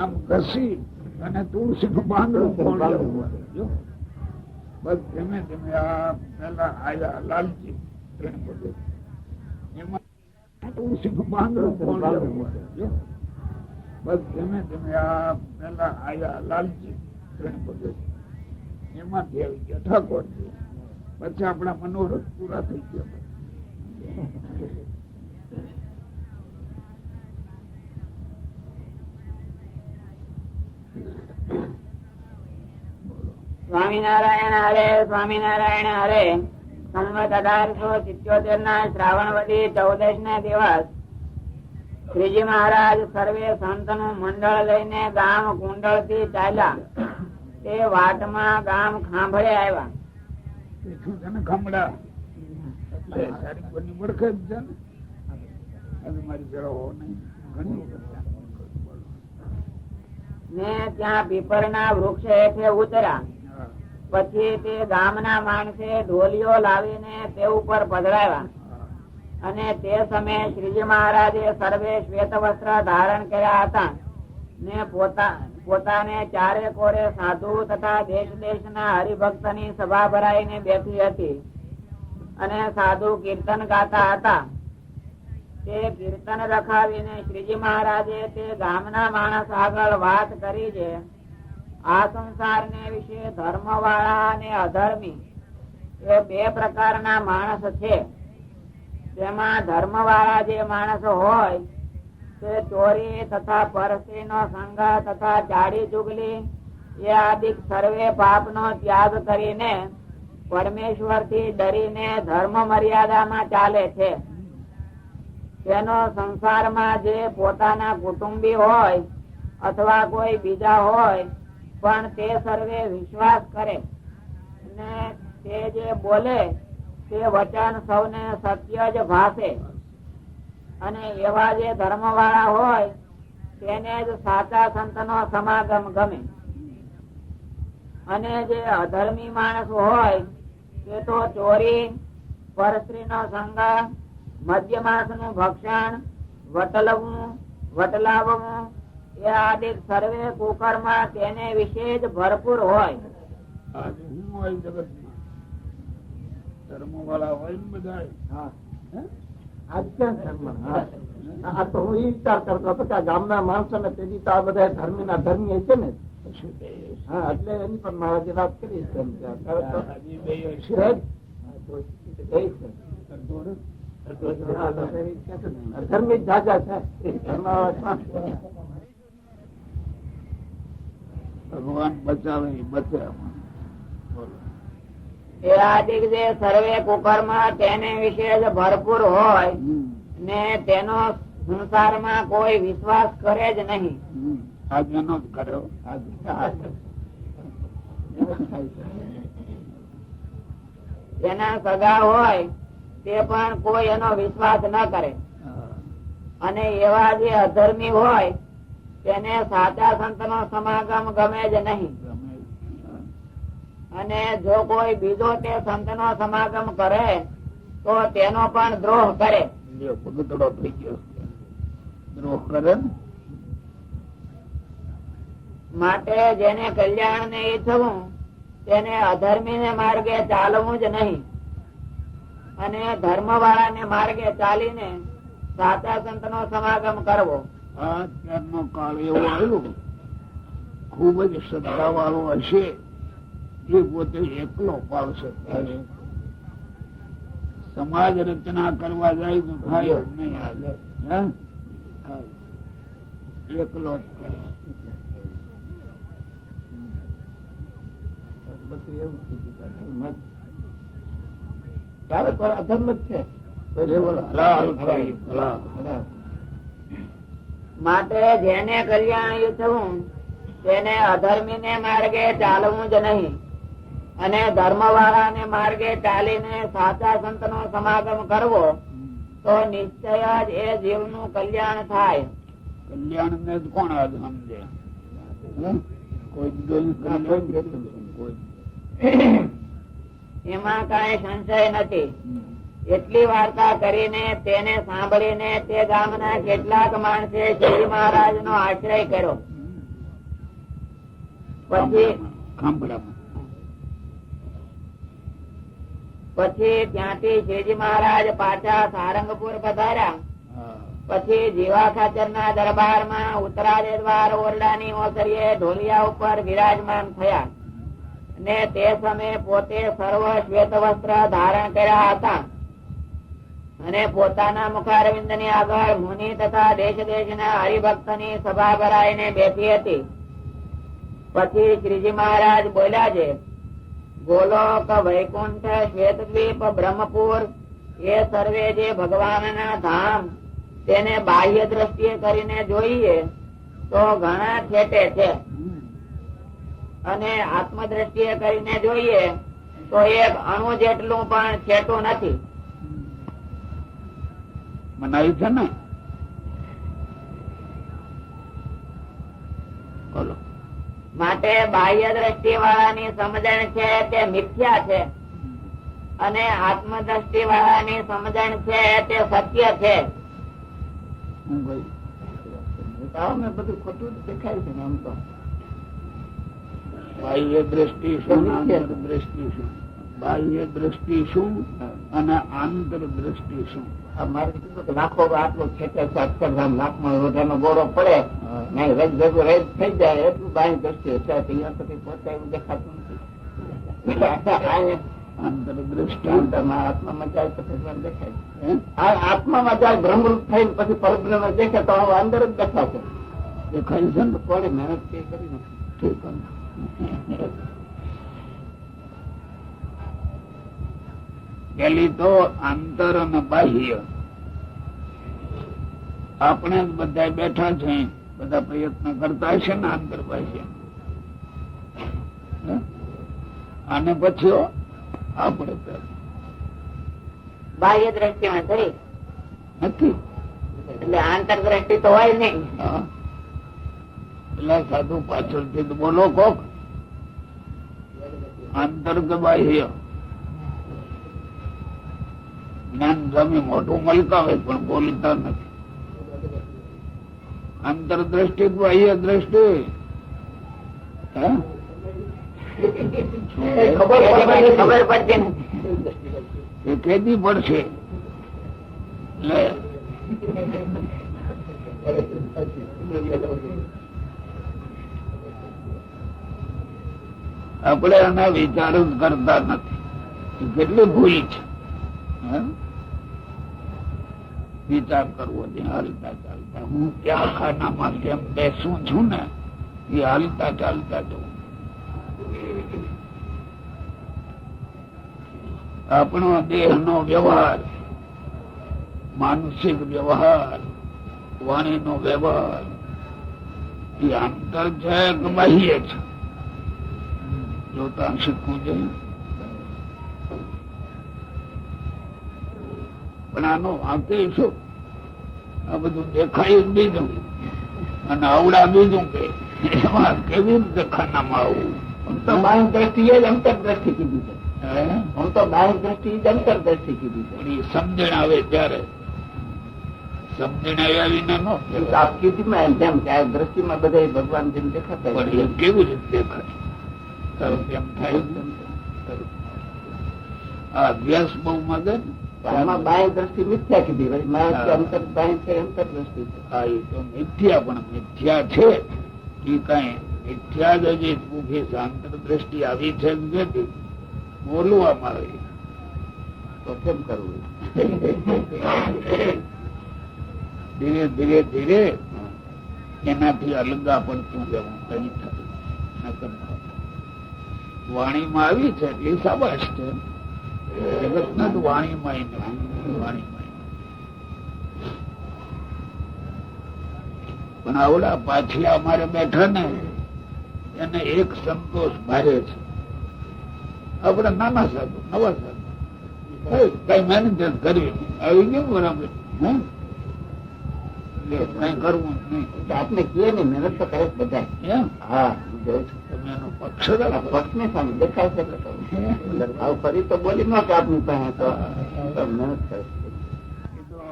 આમ ઘસી અને તુલસી નું પાંદડું બસ ધીમે ધીમે આ પેલા આવ્યા લાલજી એમાં તુલસી નું પાંદડું બસ ધીમે ધીમે આ પેલા આવ્યા લાલજી એમાંથી આવી ગયા ઠાકોરજી. પછી આપણા મનોરથ પૂરા થઈ ગયા. સ્વામિનારાયણ હરે સ્વામિનારાયણ હરે. સંવત 1877 ના શ્રાવણવદી 14 ને દિવસ શ્રીજી મહારાજ સર્વે સંત નું મંડળ લઈને ગામ કુંડળ થી ચાલ્યા. તે વાટમાં ગામ ખાંભળે આવ્યા. ખામડા ઓળખે જ છે ને મારી જરા ઘણી ને ત્યાં પીપળના વૃક્ષ હેઠે ઉતર્યા. પછી તે ગામના માણસે ઢોલીઓ લાવીને તે ઉપર પધરાવ્યા. અને તે સમયે શ્રીજી મહારાજે સર્વે શ્વેત વસ્ત્ર ધારણ કર્યા હતા ને પોતાને ચારે કોરે સાધુ તથા દેશ દેશના હરિભક્ત ની સભા ભરાઈને બેઠી હતી. અને સાધુ કીર્તન ગાતા હતા. તે કીર્તન રખાવીને શ્રીજી મહારાજે તે ગામના માણસ આગળ વાત કરી છે. આ સંસાર ને વિશે ધર્મ વાળા અને અધર્મી એ બે પ્રકારના માણસ છે. તેમાં ધર્મ વાળા જે માણસ હોય તે ચોરી તથા પરસ્ત્રી નો સંગ તથા ચાડી ચુગલી એ આદિ સર્વે પાપ નો ત્યાગ કરીને પરમેશ્વર થી ડરીને ધર્મ મર્યાદામાં ચાલે છે. તેનો સંસારમાં જે પોતાના કુટુંબી હોય અથવા કોઈ બીજા હોય પણ તે સર્વે વિશ્વાસ કરે ને તે જે બોલે તે વચન સૌને સત્ય જ ભાષે. અને એવા જે ધર્મ વાળા હોય તેને જ સાચા સંતનો સમાગમ ગમે. અને જે અધર્મી માણસ હોય તે તો ચોરી, પરસ્ત્રી નો સંગ, મદ્યમાંસ નું ભક્ષણ, વટલવું, વટલાવવું એ આદિ સર્વે કુકર્મ તેને વિશે જ ભરપૂર હોય. આજે હું હોય જગતમાં ધર્મ વાળા હોય ને બધા. આજ ક્યાં ધર્મ? આ તો હું એ વિચાર કરતો હતો કે ગામના માણસો ને તેથી તો આ બધા ધર્મી ના ધર્મી છે ને. હા, એટલે એની પણ મહારાજે વાત કરી છે. ધર્મી જાજા છે. ભગવાન બચાવે બચે. એ આદિક જે સર્વે કુકર્મ તેને વિશે જ ભરપૂર હોય ને તેનો સંસારમાં કોઈ વિશ્વાસ કરે જ નહીં. આજે નો જ કર્યો. જેના સગા હોય તે પણ કોઈ એનો વિશ્વાસ ન કરે. અને એવા જે અધર્મી હોય તેને સાચા સંતનો સમાગમ ગમે જ નહીં. અને જો કોઈ બીજો તે સંતનો સમાગમ કરે તો તેનો પણ દ્રોહ કરે. પગતડો થઈ ગયો. દ્રોહ કરે. માટે જેને કલ્યાણ ને ઈચ્છવું તેને અધર્મી ને માર્ગે ચાલવું જ નહીં. અને ધર્મ વાળા ને માર્ગે ચાલીને સાચા સંત નો સમાગમ કરવો. અત્યારનો કાળ એવો આવ્યો, ખુબ જ શ્રદ્ધા વાળો હશે એ પોતે એકલો પાવશે. સમાજ રચના કરવા જાય તો થાય જ નહીં. એકલો જ કરે. અધર્મ જ છે. માટે જેને કલ્યાણ ઈચ્છવું તેને અધર્મી ને માર્ગે ચાલવું જ નહીં. અને ધર્મ વાળા ને માર્ગે ચાલીને સાચા સંત નો સમાગમ કરવો તો નિશ્ચય જ એ જીવ નું કલ્યાણ થાય. કલ્યાણ ને કોણ આજ સમજે? એમાં કઈ સંશય નથી. એટલી વાર્તા કરીને તેને સાંભળીને તે ગામના કેટલાક માણસે શ્રીજી મહારાજ નો આશ્રય કર્યો. પછી ત્યાંથી શ્રીજી મહારાજ પાછા સારંગપુર પધાર્યા. પછી જીવા ખાચર ના દરબાર માં ઉત્તરાદે દ્વાર ઓરડાની ઓસરીએ ઢોલિયા ઉપર વિરાજમાન થયા. ને તે સમયે પોતે સર્વ શ્વેત વસ્ત્ર ધારણ કર્યા હતા. અને પોતાના મુખારવિંદ ની આગળ મુનિ તથા દેશ દેશ ના હરિભક્ત ની સભા ભરાઈને બેઠી હતી. પછી શ્રીજી મહારાજ બોલ્યા છે, ગોલોક, વૈકુંઠ, શ્વેતદ્વીપ, બ્રહ્મપુર એ સર્વે જે ભગવાન ના ધામ તેને બાહ્ય દ્રષ્ટિએ કરીને જોઈએ તો ઘણા છેટે છે. અને આત્મ દ્રષ્ટિએ કરીને જોઈએ તો એક અણુ જેટલું પણ છેટું નથી. મનાયું છે ને? બોલો. માટે બાહ્ય દ્રષ્ટિ વાળાની સમજણ છે તે મિથ્યા છે. અને આત્મ દ્રષ્ટિ વાળાની સમજણ છે તે સત્ય છે. બધું ખોટું દેખાય છે. આમ તો બાહ્ય દ્રષ્ટિ શું, આંતર દ્રષ્ટિ શું? બાહ્ય દ્રષ્ટિ શું અને આંતર દ્રષ્ટિ શું? લાખો આટલો ખેતર છે, અક્ષર લાખમાં રોજાનો ગોળો પડે નહીં, રજ ભેગું રેજ થઈ જાય એટલું બાહ્ય દ્રષ્ટિ છે. અહીંયા સુધી પોતે એવું દેખાતું નથી. આંતર દ્રષ્ટિ અંતરમાં આત્મામાં જાય પછી દેખાય. આત્મામાં જાય બ્રહ્મરૂપ થઈને પછી પરબ્રહ્મ દેખે તો અંદર જ દેખાશે. દેખાય છે ને? થોડી મહેનત કરી નથી. પેલી તો આંતર અને બાહ્ય. આપણે જ બધા બેઠા છે, બધા પ્રયત્ન કરતા છે ને આંતર બાહ્ય. અને પછી આપણે બાહ્ય દ્રષ્ટિમાં થઈ નથી. એટલે આંતરદ્રષ્ટિ તો હોય નહીં. પેલા સાધુ પાછળથી બોલો કોક આંતર કે બાહ્ય જ્ઞાન સ્વામી મોટું મલકાવે પણ બોલતા નથી. આંતર દ્રષ્ટિ બાહ્ય દ્રષ્ટિ ખબર પડતી નથી. એ કેદી પડશે? આપણે આના વિચાર જ કરતા નથી. કેટલી ભૂલ છે. વિચાર કરવો જોઈએ હાલતા ચાલતા. હું ક્યાં ખાનામાં કેમ બેસું છું ને એ હાલતા ચાલતા જવું. આપણો દેહ નો વ્યવહાર, માનસિક વ્યવહાર, વાણી નો વ્યવહાર એ આંતર છે કે બાહ્ય છે? જોતા શીખવું જોઈએ. પણ આનો વાંકે શું? આ બધું દેખાય જ બીજું અને આવડા બીજું કે એમાં કેવી રીતે ખાનામાં આવવું? હું તો બાહ્ય દ્રષ્ટિએ જ અંતરદ્રષ્ટિ કીધી છે. હું તો બાહ્ય દ્રષ્ટિ જ અંતરદ્રષ્ટિ કીધી છે. પણ એ સમજણ આવે ત્યારે. સમજણ આવ્યા વિના નો આપ કીધીમાં જેમ કે આ દ્રષ્ટિમાં બધા ભગવાન જેમ દેખાતા પણ એ કેવી રીતે દેખાય? તરત એમ થાય. આ અભ્યાસ બહુ મગજ. આમાં બાહ્ય દ્રષ્ટિ મિથ્યા કીધી ભાઈ. મારા અંતર બાહ્ય છે અંતરદ્રષ્ટિ છે. હા એ તો મિથ્યા, પણ મિથ્યા છે એ કઈ મિથ્યા જ હજી ઉભી આંતર દ્રષ્ટિ આવી છે નથી બોલવામાં આવી. તો કેમ કરવું? ધીરે ધીરે ધીરે એનાથી અલગા પડતું જવું કઈ થાય. વાણીમાં આવી છે એટલે સાબાશ છે. જગત ના તો વાણીમાં વાણીમાં. પણ આવડા પાછલા અમારે બેઠા ને એને એક સંતોષ ભારે છે. આપડે નાના સાધુ નવા સાધુ કઈ મહેનત કરવી આવી ગયું બરાબર. કઈ કરવું નહીં. આપને કીએ ને મહેનત તો કરે બધા. હા તમે એનો પક્ષ પક્ષ ને સામે દેખાય છે. ફરી તો બોલી ન કે આપની પાસે તો મહેનત કરે.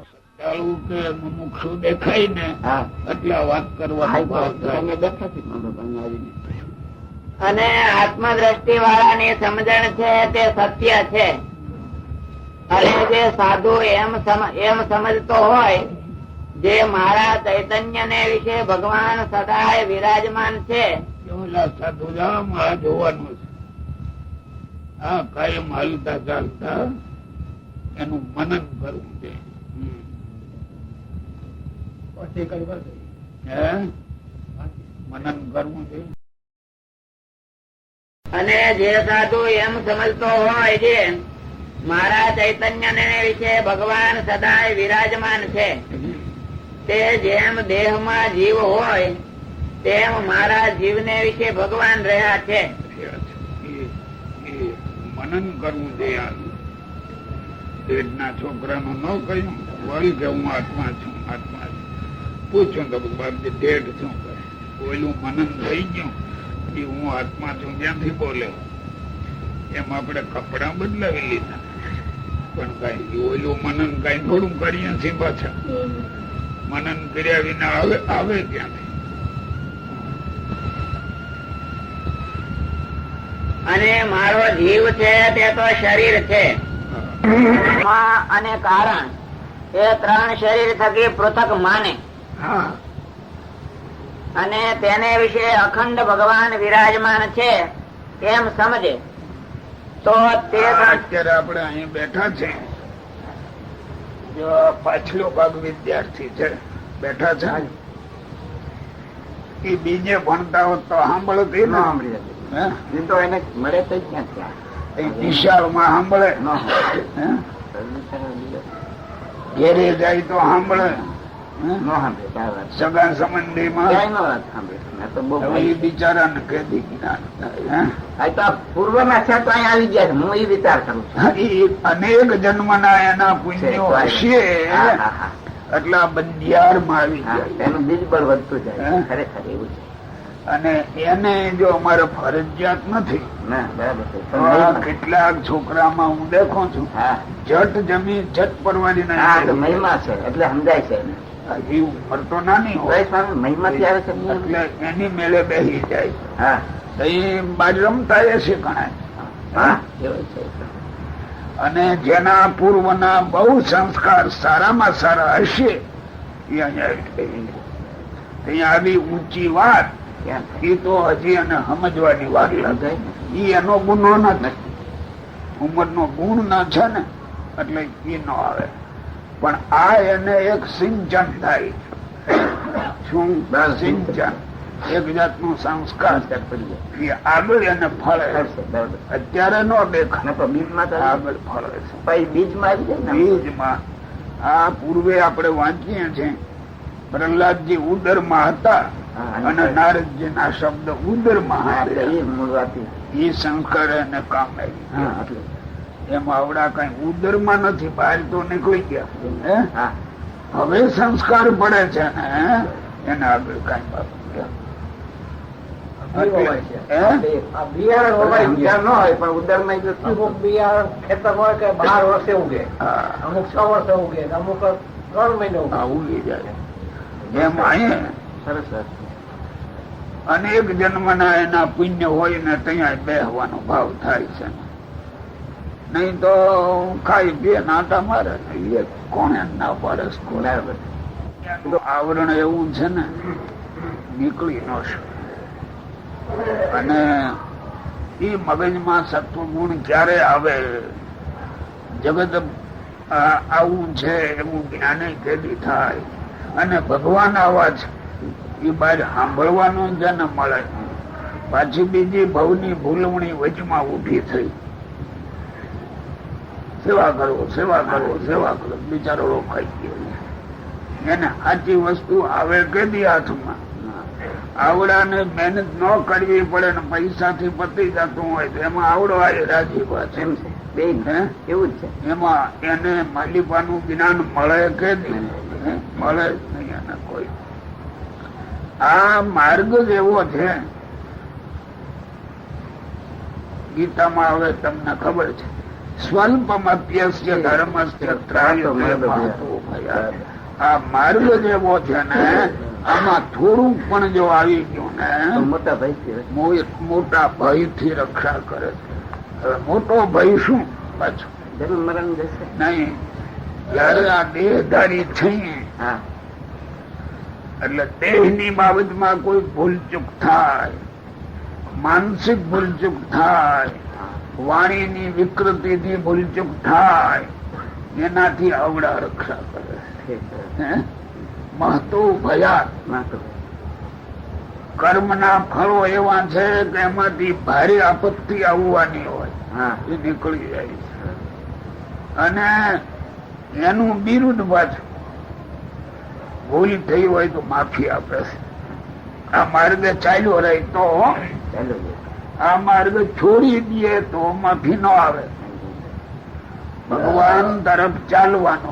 સત્યાળું કે મુમુક્ષુ દેખાય ને એટલે વાત કરવા દેખાતી આવીને. અને આત્મદ્રષ્ટિ વાળાની સમજણ છે તે સત્ય છે. અને જે સાધુ એમ સમજતો હોય જે મારા ચૈતન્ય ને વિશે ભગવાન સદાય વિરાજમાન છે. સાધુ જામ આ જોવાનું છે. હા કાયમ હાલતા ચાલતા એનું મનન કરવું છે. મનન કરવું છે. અને જે સાધુ એમ સમજતો હોય છે મારા ચૈતન્ય ને વિશે ભગવાન સદાય વિરાજમાન છે. તે જેમ દેહ માં જીવ હોય તેમ મારા જીવ ને વિશે ભગવાન રહ્યા છે. મનન કરવું છે. પેટના છોકરાનું ન કહ્યું વળી કે હું આત્મા છું આત્મા છું. પૂછ્યું તો ટેઢ શું કહે? ઓલું મનન થઈ ગયું એ હું આત્મા છું ક્યાંથી બોલે? એમ આપણે કપડા બદલાવી લીધા પણ કઈ ઓલું મનન કઈ થોડું કરીએ છીએ પાછા. મનન કર્યા વિના આવે ક્યાંથી? અને મારો જીવ છે તે તો શરીર છે. અને કારણ એ ત્રણ શરીર થકી પૃથક માને અને તેને વિશે અખંડ ભગવાન વિરાજમાન છે એમ સમજે તો તે અત્યારે આપણે અહીં બેઠા છે. જો પાછલો ભાગ વિદ્યાર્થી છે બેઠા છે એ બીજે ભણતા હોત તો સાંભળતી ના સાંભળી તો એને મળે તો ક્યાં વિશાળમાં સાંભળે ઘેરે જાય તો સાંભળે સગા સંબંધી માં બિચારા ને કેદી પૂર્વ ના છે તો અહીં આવી ગયા છે. હું એ વિચાર કરું છું અનેક જન્મ ના એના પુણ્યો હશે એટલે આ બંધિયાર માં આવી હા, જાય એનું બીજ બળ વધતું જાય હે? ખરેખર એવું છે. અને એને જો અમારે ફરજિયાત નથી ના બરાબર છે. તો આ કેટલાક છોકરામાં હું દેખું છું હા જટ જમી જટ પરવાની હા, તો નહીં મહિમા છે એટલે સમજાય છે એને. હજી ઉંમર તો નાની હોય ભાઈ સ્વામી મહિમા ત્યારે છે એટલે એની મેળે બેસી જાય હા તો એ બાજ રમતા હશે ઘણા હા એવું છે. અને જેના પૂર્વના બહુ સંસ્કાર સારામાં સારા હશે એ અહીંયા આવી ત્યાં આવી ઊંચી વાત ક્યાં એ તો હજી એને સમજવાની વાત લાગે એ એનો ગુનો નથી ઉંમરનો ગુણ ના છે ને એટલે એ ન આવે પણ આ એને એક સિંચન થાય શું સિંચન એક જાતનું સંસ્કાર એ આગળ એને ફળે અત્યારે ન દેખાય બીજમાં તો આગળ ફળે છે પછી બીજમાં આવી જાય ને બીજમાં આ પૂર્વે આપણે વાંચીએ છીએ પ્રહલાદજી ઉદરમાં હતા અને નારદજી ના શબ્દ ઉદરમાં એટલે હતા એ મૂળ વાત એ. એ સંસ્કાર એને કામ આવી હા એટલે એમાં આવડા કઈ ઉદરમાં નથી બહાર તો નીકળી ગયા હે? હા હવે સંસ્કાર પડે છે ને એને આગળ કઈ બાબત બિયારણ વવાય વિચાર ન હોય પણ ઉદરમાં જો થયું. બિયારણ ખેતર હોય કે 12 વર્ષે ઉગે, હા અમુક 6 વર્ષે ઉગે, અમુક 3 મહિને ઉગે. ઉગી જાય એમ અહીંયા સરસ સરસ. અનેક જન્મના એના પુણ્ય હોય ને ત્યાં બેહવાનો ભાવ થાય છે નહીં તો ખાઈ બે નાટા મારે ને એ કોણે ના પાડે છે? બરાબર. એનું આવરણ એવું છે ને નીકળી ન શકે અને એ મગજમાં સત્વગુણ ક્યારે આવે જગત આવું છે એવું જ્ઞાને કેદી થાય અને ભગવાન આવા છે એ બહાર સાંભળવાનું જ ન મળે પાછી બીજી ભવની ભૂલવણી વચમાં ઉભી થઈ સેવા કરો સેવા કરો સેવા કરો બિચારો રોકાઈ ગયો એને સાચી વસ્તુ આવે કેદી હાથમાં આવડાને મહેનત ન કરવી પડે ને પૈસાથી પતી જતું હોય તો એમાં આવડો આવી રાજી વાત એમ છે બે એવું જ છે. એમાં એને માલિકાનું જ્ઞાન મળે કે મળે જ નહીં એને કોઈ. આ માર્ગ જ એવો છે ગીતામાં હવે તમને ખબર છે સ્વલ્પમપ્યસ્ય ધર્મસ્ય ત્રાયતે મહતો ભયાત. આ માર્ગ જ એવો છે ને આમાં થોડું પણ જો આવી ગયું ને મોટા ભાઈ છે. મોટા ભય થી રક્ષા કરે છે. હવે મોટો ભય શું પાછું જરૂર મરણ જશે. નહીં જયારે આ દેહધારી છીએ હા એટલે દેહ ની બાબતમાં કોઈ ભૂલચૂક થાય, માનસિક ભૂલચૂક થાય, વાણીની વિકૃતિથી ભૂલચૂક થાય એનાથી આવડા રક્ષા કરે ઠીક છે. હે મહતો ભયાત. માથું. કર્મના ફળો એવા છે કે એમાંથી ભારે આપત્તિ આવવાની હોય હા એ નીકળી જાય છે અને એનું બિરુદ પાછું ભૂલ થઈ હોય તો માફી આપે છે. આ માર્ગે ચાલ્યો રહે તો ચાલો આ માર્ગ છોડી દે તો માફી ન આવે. ભગવાન તરફ ચાલવાનો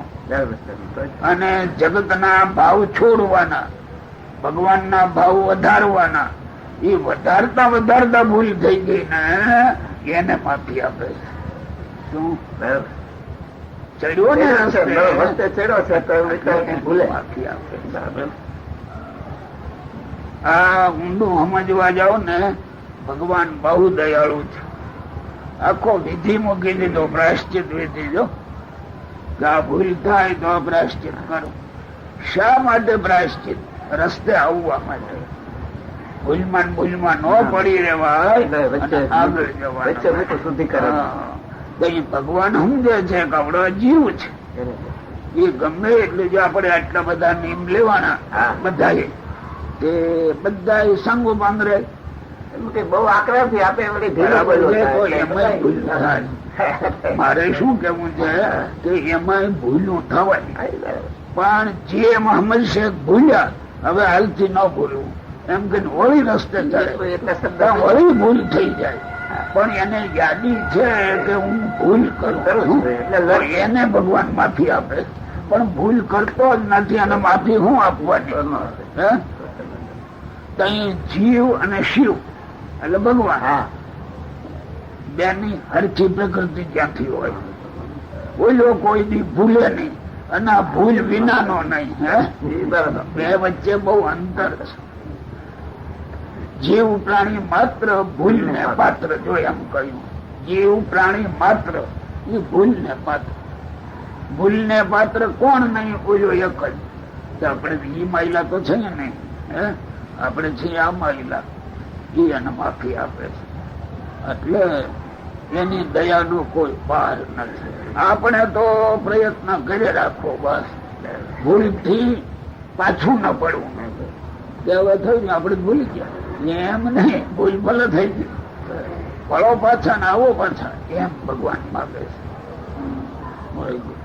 અને જગતના ભાવ છોડવાના, ભગવાનના ભાવ વધારવાના. એ વધારતા વધારતા ભૂલ થઈ ગઈ ને એને માફી આપે છે. શું ચડ્યો ને વચ્ચે ચડ્યો છે તો ભૂલે. માફી આપે. આ ઊંડું સમજવા જાઓ ને ભગવાન બહુ દયાળુ છે. આખો વિધિ મૂકી દીધો, પ્રાયશ્ચિત વિધિ. જો કે આ ભૂલ થાય તો પ્રાયશ્ચિત કરો. શા માટે પ્રાયશ્ચિત? રસ્તે આવવા માટે. ભૂલમાં ન પડી રહેવાય અને આગળ જવાય. ભગવાન સમજે છે કે આપડો જીવ છે એ ગમે એટલે જો આપણે આટલા બધા નિયમ લેવાના બધા તે બધા સંગ પાંદરે બહુ આક્રાંતિ આપે. મારે શું કેવું છે કે એમાં ભૂલું થવાય પણ જે એમાં સમજશે ભૂલ્યા હવે હાલથી ન ભૂલવું એમ કે વળી રસ્તે ચડે વળી ભૂલ થઈ જાય. પણ એને યાદી છે કે હું ભૂલ કરું એટલે એને ભગવાન માફી આપે. પણ ભૂલ કરતો જ નથી અને માફી હું આપવાની? હે? તઈ જીવ અને શિવ એટલે ભગવાન બેની હરખી પ્રકૃતિ ક્યાંથી હોય? ઓલો કોઈ દી ભૂલે નહીં અને આ ભૂલ વિનાનો નહીં. હે, બે વચ્ચે બહુ અંતર છે. જીવ પ્રાણી માત્ર ભૂલ ને પાત્ર. જો એમ કહ્યું, જીવ પ્રાણી માત્ર એ ભૂલ ને પાત્ર. ભૂલ ને પાત્ર કોણ નહીં? ઓલો એક જ. આપણે ઈ મહિલા તો છે ને, હે, આપણે છીએ આ મહિલા, એ એને માફી આપે છે. એટલે એની દયાનો કોઈ પાર નથી. આપણે તો પ્રયત્ન કરી રાખો બસ, ભૂલથી પાછું ન પડવું. કે હવે થયું ને આપણે ભૂલી ગયા એમ નહીં, ભૂલ ભલે થઈ ગઈ, પડો પાછા ને આવો પાછા, એમ ભગવાન માગે છે. મળી ગયું.